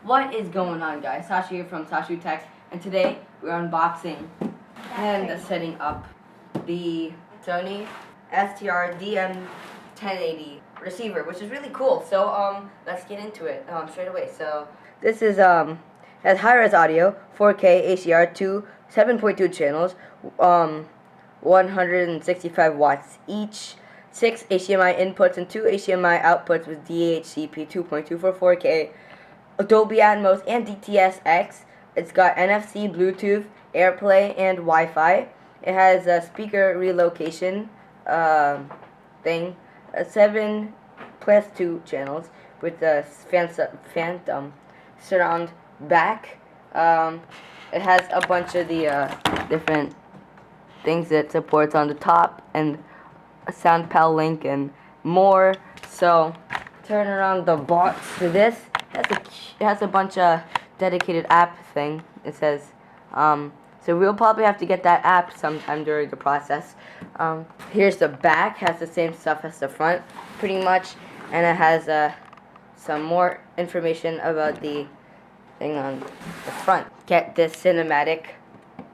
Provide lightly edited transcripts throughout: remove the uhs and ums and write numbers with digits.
What is going on, guys? Sasha here from Sasha Tech, and today we're unboxing and setting up the Sony STR DM1080 receiver, which is really cool. So let's get into it straight away. So this is has high-res audio, 4K HDR, 7.2 channels, 165 watts each. 6 HDMI inputs and 2 HDMI outputs with DHCP 2.2 for 4K, Dolby Atmos and DTS:X. It's got NFC, Bluetooth, AirPlay, and Wi-Fi. It has a speaker relocation thing, 7 plus 2 channels with the phantom surround back. It has a bunch of the different things that supports on the top and a sound pal link and more. So turn around the box for this. It has a bunch of dedicated app thing. It says so we'll probably have to get that app sometime during the process. Here's the back. Has the same stuff as the front pretty much, and it has some more information about the thing on the front. Get this cinematic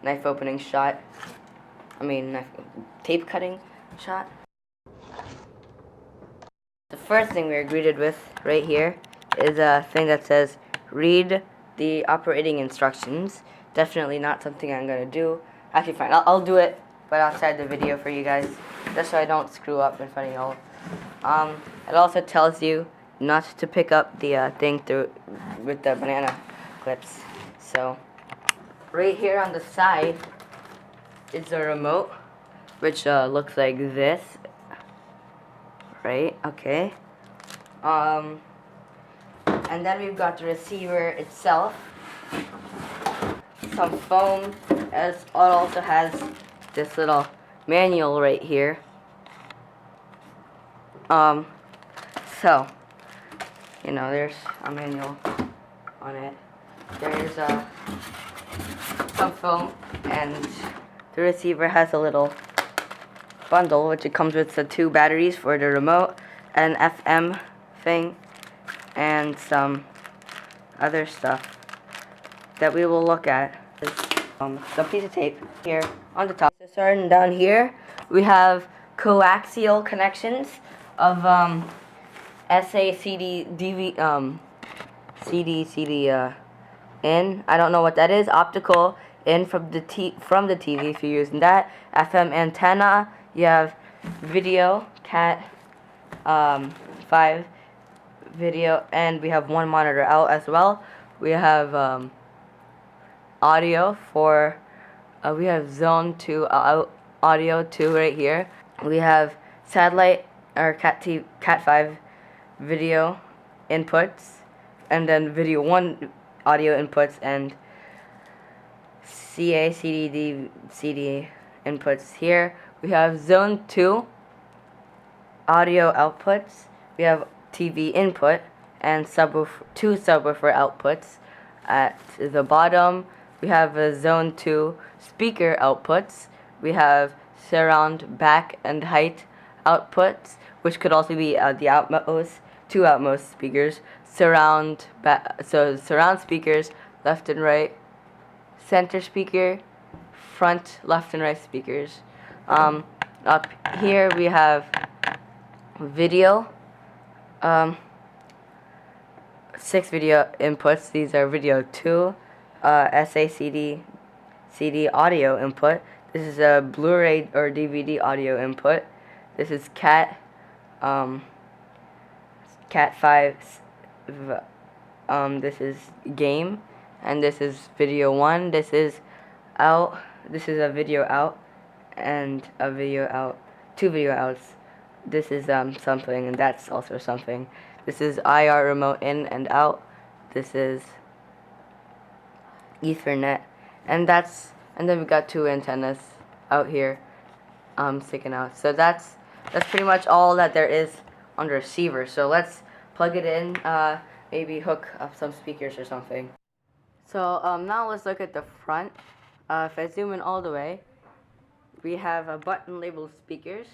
knife opening shot. Knife tape cutting shot. The first thing we're greeted with right here is a thing that says read the operating instructions. Definitely not something I'm gonna do. Actually, fine, I'll do it, but outside the video for you guys, just so I don't screw up in front of y'all. It also tells you not to pick up the thing through with the banana clips. So right here on the side is the remote, which looks like this. Right, okay. And then we've got the receiver itself, some foam, as it also has this little manual right here. So, you know, there's a manual on it. There's some foam, and the receiver has a little bundle, which it comes with the 2 batteries for the remote, an FM thing, and some other stuff that we will look at. Some piece of tape here on the top. Starting down here, we have coaxial connections of SA, CD, DV, CD in. I don't know what that is. Optical in from the TV if you're using that. FM antenna. You have video, Cat 5 video, and we have 1 monitor out as well. We have audio for we have zone 2 audio 2 right here. We have satellite or Cat 5 video inputs, and then video 1 audio inputs, and CA, CD inputs here. We have zone 2 audio outputs. We have TV input and 2 subwoofer outputs. At the bottom, we have a zone 2 speaker outputs. We have surround back and height outputs, which could also be the Atmos, 2 Atmos speakers. Surround speakers, left and right. Center speaker, front, left and right speakers. Up here we have video, 6 video inputs. These are video 2, SACD, CD audio input. This is a Blu-ray or DVD audio input. This is Cat 5. This is game, and this is video 1. This is out. This is a video out, and a video out, 2 video outs. This is something, and that's also something. This is IR remote in and out. This is Ethernet, and then we got 2 antennas out here sticking out. So that's pretty much all that there is on the receiver. So let's plug it in, maybe hook up some speakers or something. So now let's look at the front. If I zoom in all the way, we have a button labeled speakers,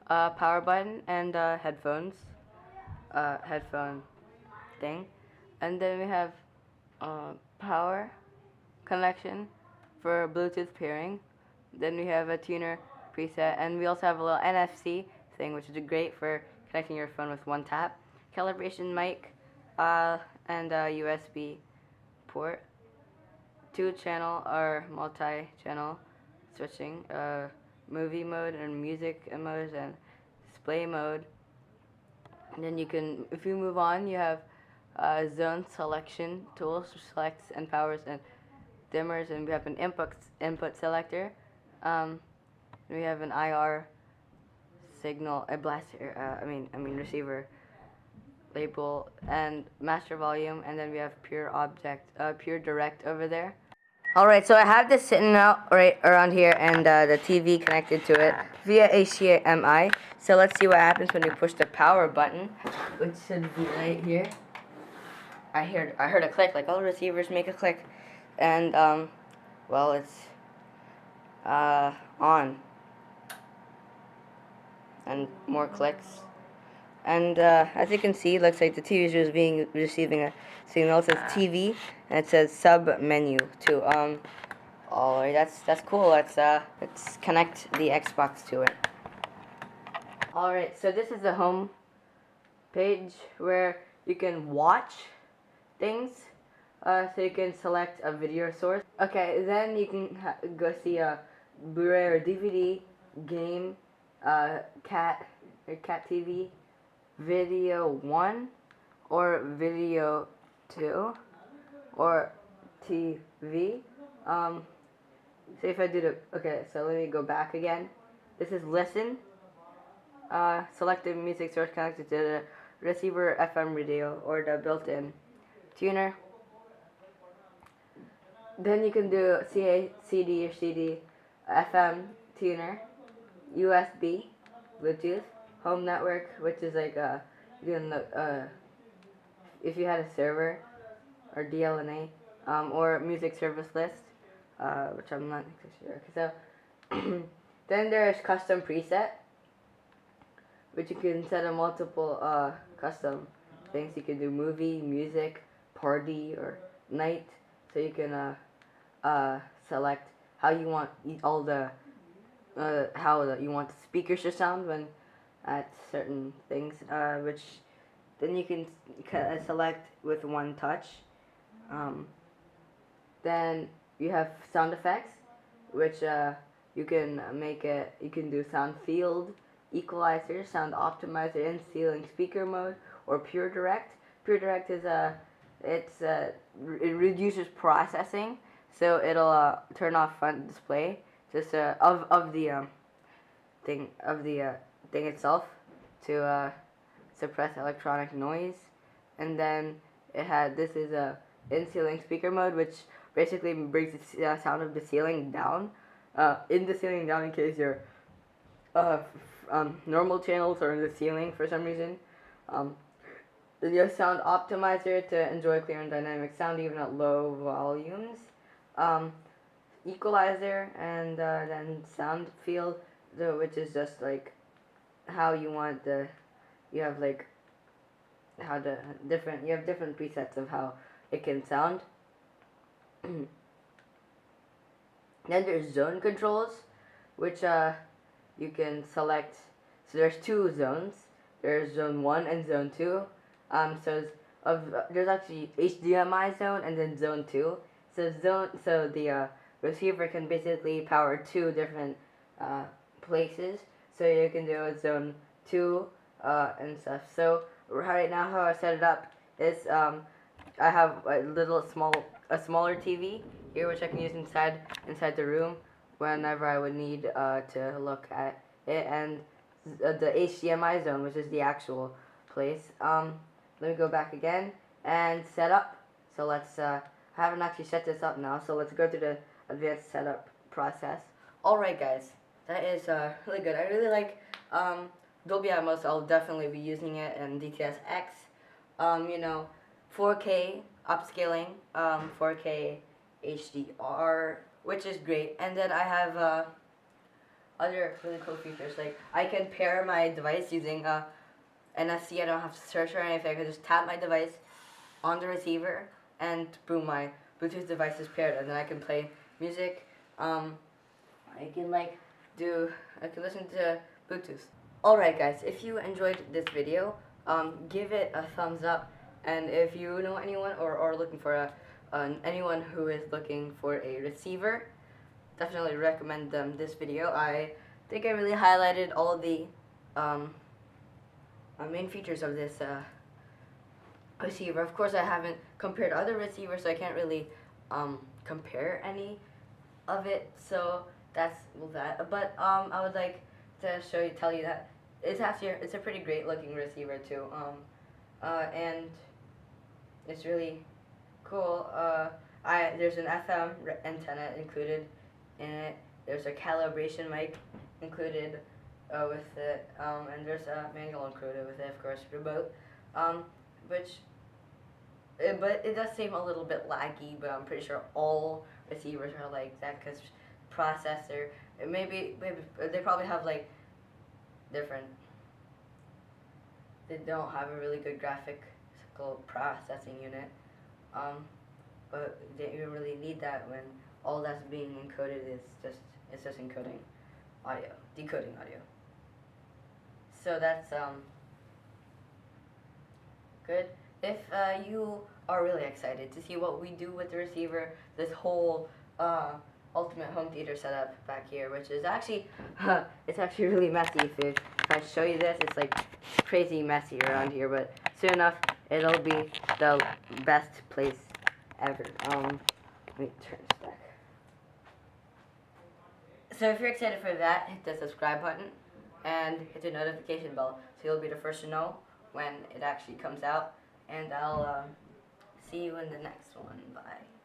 power button, and headphone thing. And then we have power connection for Bluetooth pairing. Then we have a tuner preset, and we also have a little NFC thing, which is great for connecting your phone with one tap. Calibration mic, and a USB port. 2-channel or multi-channel switching. Movie mode and music mode and display mode. And then you can, if you move on, you have zone selection tools, which selects and powers and dimmers, and we have an input selector. We have an IR signal, a blaster, I mean receiver label, and master volume, and then we have pure direct over there. Alright, so I have this sitting out right around here, and the TV connected to it via HDMI. So let's see what happens when we push the power button, which should be right here. I heard a click, like all receivers make a click, and well, it's on, and more clicks. And as you can see, it looks like the TV is receiving a signal. It says TV, and it says sub menu too. Alright, that's cool. Let's connect the Xbox to it. Alright, so this is the home page where you can watch things. So you can select a video source. Okay, then you can go see a Blu-ray or DVD, game, cat TV, video 1 or video 2 or TV. So if I do okay, so let me go back again. This is listen. Selected music source connected to the receiver FM radio or the built-in tuner. Then you can do CD or CD, FM tuner, USB, Bluetooth, home network, which is like you can if you had a server, or DLNA, or music service list, which I'm not sure. So then there's custom preset, which you can set a multiple custom things. You can do movie, music, party, or night. So you can select how you want all the you want the speakers to sound when at certain things, which then you can select with one touch. Then you have sound effects, which you can make it. You can do sound field, equalizer, sound optimizer, in ceiling speaker mode, or pure direct. Pure direct is it reduces processing, so it'll turn off front display just of the thing itself to suppress electronic noise. And then this is a in ceiling speaker mode, which basically brings the sound of the ceiling down. In the ceiling down in case your normal channels are in the ceiling for some reason. Your sound optimizer to enjoy clear and dynamic sound even at low volumes. Equalizer, and then sound field, which is just like how you want you have like you have different presets of how it can sound. Then there's zone controls, which you can select. So there's 2 zones. There's zone 1 and zone 2. There's actually HDMI zone and then zone 2. So the receiver can basically power 2 different places. So you can do a zone 2 and stuff. So right now how I set it up is I have a smaller TV here, which I can use inside the room whenever I would need to look at it, and the HDMI zone, which is the actual place. Let me go back again and set up. So let's I haven't actually set this up now, so let's go through the advanced setup process. Alright guys, that is really good. I really like Dolby Atmos. I'll definitely be using it in DTS-X. 4K upscaling, 4K HDR, which is great. And then I have other really cool features, like I can pair my device using NFC. I don't have to search or anything. I can just tap my device on the receiver, and boom, my Bluetooth device is paired, and then I can play music. I can listen to Bluetooth. Alright guys, if you enjoyed this video, give it a thumbs up, and if you know anyone or are looking for anyone who is looking for a receiver, definitely recommend them this video. I think I really highlighted all of the main features of this receiver. Of course, I haven't compared other receivers, so I can't really compare any of it. So that's that. But I would like to tell you that it's a pretty great looking receiver too. And it's really cool. There's an FM antenna included in it. There's a calibration mic included with it, and there's a manual included with it, of course, remote. But it does seem a little bit laggy, but I'm pretty sure all receivers are like that because processor. Maybe they probably have like different. They don't have a really good graphical processing unit, but they don't really need that when all that's being encoded is just encoding audio, decoding audio. So that's good. If you are really excited to see what we do with the receiver, this whole ultimate home theater setup back here, which is actually it's actually really messy. If I show you this, it's like crazy messy around here, but soon enough it'll be the best place ever. Let me turn this back. So if you're excited for that, hit the subscribe button and hit the notification bell so you'll be the first to know when it actually comes out. And I'll see you in the next one. Bye.